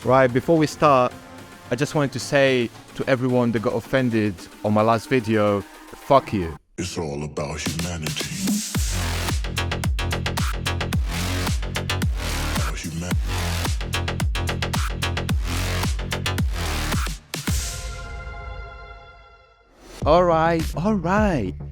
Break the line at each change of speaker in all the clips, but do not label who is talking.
Right, before we start, I just wanted to say to everyone that got offended on my last video, fuck you.
It's all about humanity.
Alright.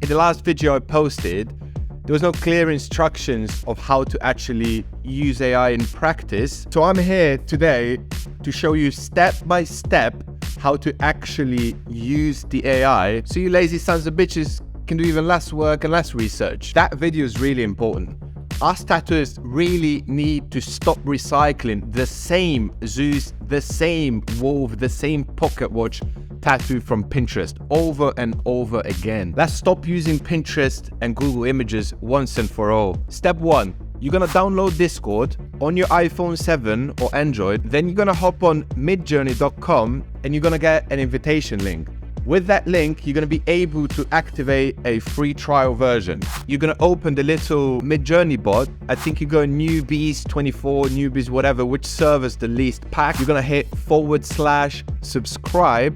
In the last video I posted, there was no clear instructions of how to actually use AI in practice. So I'm here today to show you step by step how to actually use the AI so you lazy sons of bitches can do even less work and less research. That video is really important. Us tattooists really need to stop recycling the same Zeus, the same wolf, the same pocket watch tattoo from Pinterest over and over again. Let's stop using Pinterest and Google Images once and for all. Step 1, you're gonna download Discord on your iPhone 7 or Android. Then you're gonna hop on MIDJOURNEY.com and you're gonna get an invitation link. With that link, you're going to be able to activate a free trial version. You're going to open the little MIDJOURNEY bot. I think you go newbies 24, newbies whatever, which server's the least pack. You're going to hit /subscribe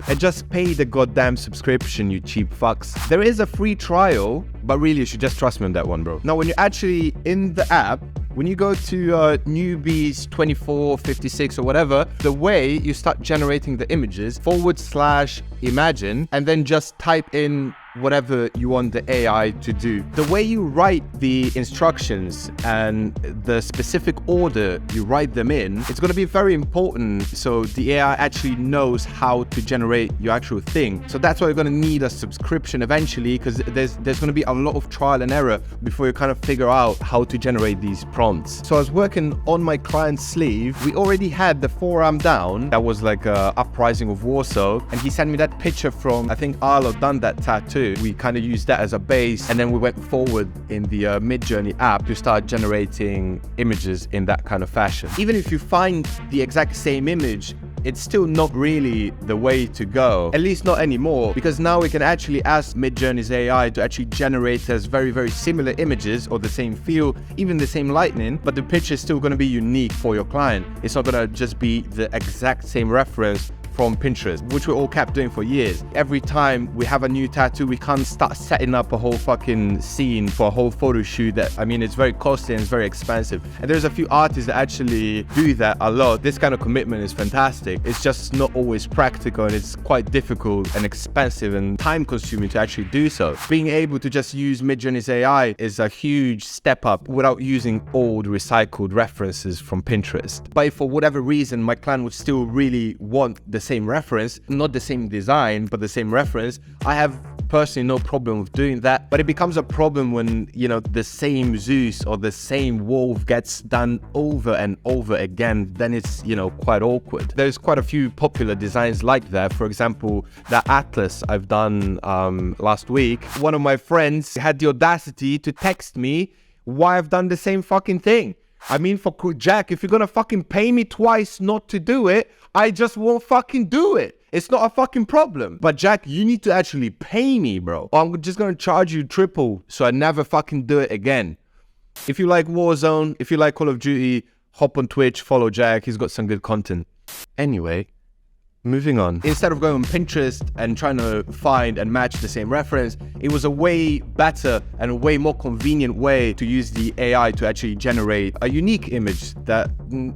and just pay the goddamn subscription, you cheap fucks. There is a free trial, but really you should just trust me on that one, bro. Now, when you're actually in the app, when you go to newbies 24, 56 or whatever, the way you start generating the images, /imagine, and then just type in whatever you want the AI to do. The way you write the instructions and the specific order you write them in, it's going to be very important so the AI actually knows how to generate your actual thing. So that's why you're going to need a subscription eventually, because there's going to be a lot of trial and error before you kind of figure out how to generate these prompts. So I was working on my client's sleeve. We already had the forearm down. That was like a uprising of Warsaw. And he sent me that picture from, I think Arlo done that tattoo. We kind of used that as a base, and then we went forward in the MIDJOURNEY app to start generating images in that kind of fashion. Even if you find the exact same image, it's still not really the way to go, at least not anymore, because now we can actually ask MIDJOURNEY's AI to actually generate us very, very similar images or the same feel, even the same lighting, but the picture is still going to be unique for your client. It's not going to just be the exact same reference from Pinterest, which we all kept doing for years. Every time we have a new tattoo, we can't start setting up a whole fucking scene for a whole photo shoot that, I mean, it's very costly and it's very expensive. And there's a few artists that actually do that a lot. This kind of commitment is fantastic. It's just not always practical, and it's quite difficult and expensive and time consuming to actually do so. Being able to just use MIDJOURNEY's AI is a huge step up without using old recycled references from Pinterest. But if for whatever reason my client would still really want the same reference, not the same design, but the same reference, I have personally no problem with doing that. But it becomes a problem when, you know, the same Zeus or the same wolf gets done over and over again. Then it's, you know, quite awkward. There's quite a few popular designs like that. For example, that Atlas I've done last week. One of my friends had the audacity to text me why I've done the same fucking thing. I mean, for Jack, if you're gonna fucking pay me twice not to do it, I just won't fucking do it. It's not a fucking problem. But Jack, you need to actually pay me, bro. Or I'm just gonna charge you triple so I never fucking do it again. If you like Warzone, if you like Call of Duty, hop on Twitch, follow Jack. He's got some good content. Anyway, moving on. Instead of going on Pinterest and trying to find and match the same reference, it was a way better and a way more convenient way to use the AI to actually generate a unique image that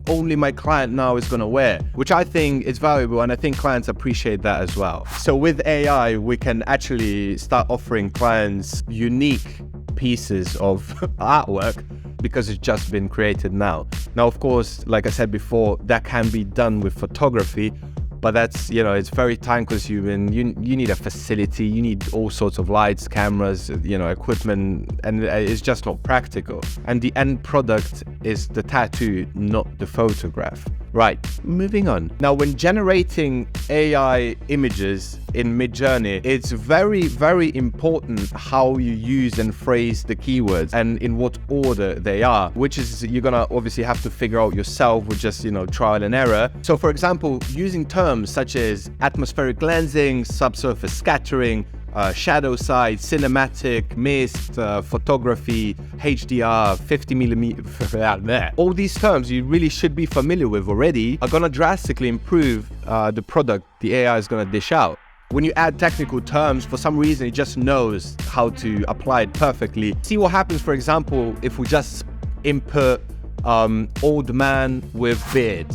only my client now is going to wear, which I think is valuable, and I think clients appreciate that as well. So with AI, we can actually start offering clients unique pieces of artwork because it's just been created now. Now, of course, like I said before, that can be done with photography, but that's, you know, it's very time consuming. You need a facility, you need all sorts of lights, cameras, you know, equipment, and it's just not practical. And the end product is the tattoo, not the photograph. Right, moving on. Now, when generating AI images in MIDJOURNEY, it's very, very important how you use and phrase the keywords and in what order they are, which is you're gonna obviously have to figure out yourself with just, you know, trial and error. So for example, using terms such as atmospheric lensing, subsurface scattering, shadow side, cinematic, mist, photography, HDR, 50mm. All these terms you really should be familiar with already are gonna drastically improve the product the AI is gonna dish out. When you add technical terms, for some reason, it just knows how to apply it perfectly. See what happens, for example, if we just input old man with beard.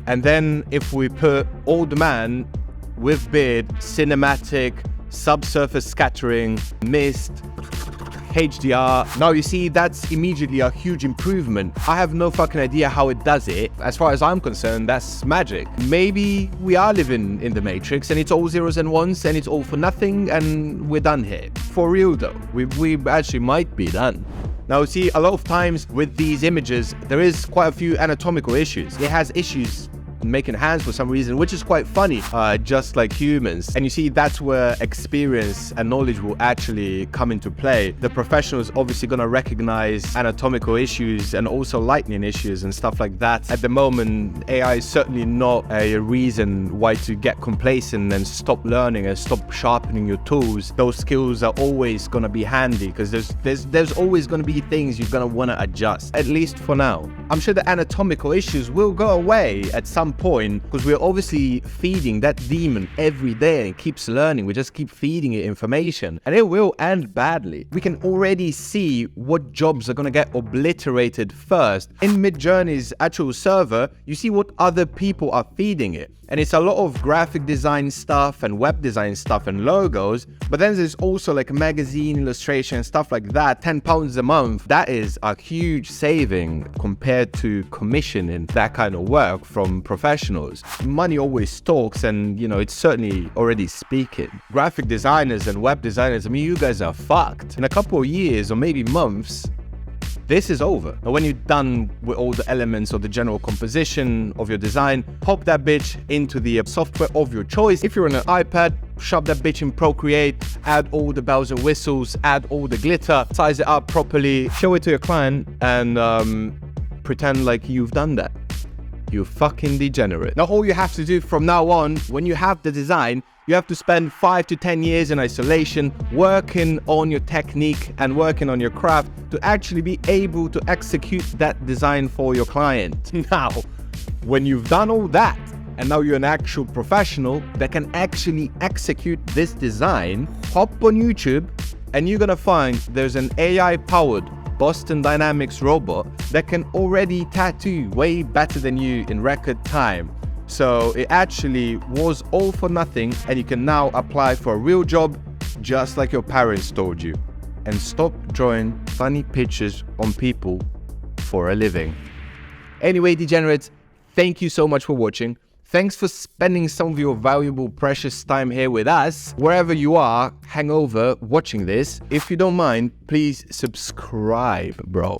And then if we put old man with beard, cinematic, subsurface scattering, mist, HDR. Now you see, that's immediately a huge improvement. I have no fucking idea how it does it. As far as I'm concerned, that's magic. Maybe we are living in the Matrix and it's all zeros and ones and it's all for nothing and we're done here. For real though, we actually might be done. Now see, a lot of times with these images, there is quite a few anatomical issues. It has issues making hands for some reason, which is quite funny, just like humans. And you see, that's where experience and knowledge will actually come into play. The professional is obviously going to recognize anatomical issues and also lighting issues and stuff like that. At the moment, AI is certainly not a reason why to get complacent and stop learning and stop sharpening your tools. Those skills are always going to be handy because there's always going to be things you're going to want to adjust, at least for now. I'm sure the anatomical issues will go away at some point because we're obviously feeding that demon every day and it keeps learning. We just keep feeding it information and it will end badly. We can already see what jobs are going to get obliterated first. In MIDJOURNEY's actual server, you see what other people are feeding it. And it's a lot of graphic design stuff and web design stuff and logos. But then there's also like magazine illustration and stuff like that. £10 a month. That is a huge saving compared to commissioning that kind of work from professionals. Money always talks and, you know, it's certainly already speaking. Graphic designers and web designers, I mean, you guys are fucked. In a couple of years or maybe months, this is over. Now, when you're done with all the elements or the general composition of your design, pop that bitch into the software of your choice. If you're on an iPad, shove that bitch in Procreate, add all the bells and whistles, add all the glitter, size it up properly, show it to your client, and pretend like you've done that. You fucking degenerate. Now, all you have to do from now on, when you have the design, you have to spend 5 to 10 years in isolation, working on your technique and working on your craft to actually be able to execute that design for your client. Now, when you've done all that, and now you're an actual professional that can actually execute this design, hop on YouTube and you're gonna find there's an AI-powered Boston Dynamics robot that can already tattoo way better than you in record time. So it actually was all for nothing and you can now apply for a real job just like your parents told you. And stop drawing funny pictures on people for a living. Anyway, degenerates, thank you so much for watching. Thanks for spending some of your valuable, precious time here with us. Wherever you are, hang over watching this. If you don't mind, please subscribe, bro.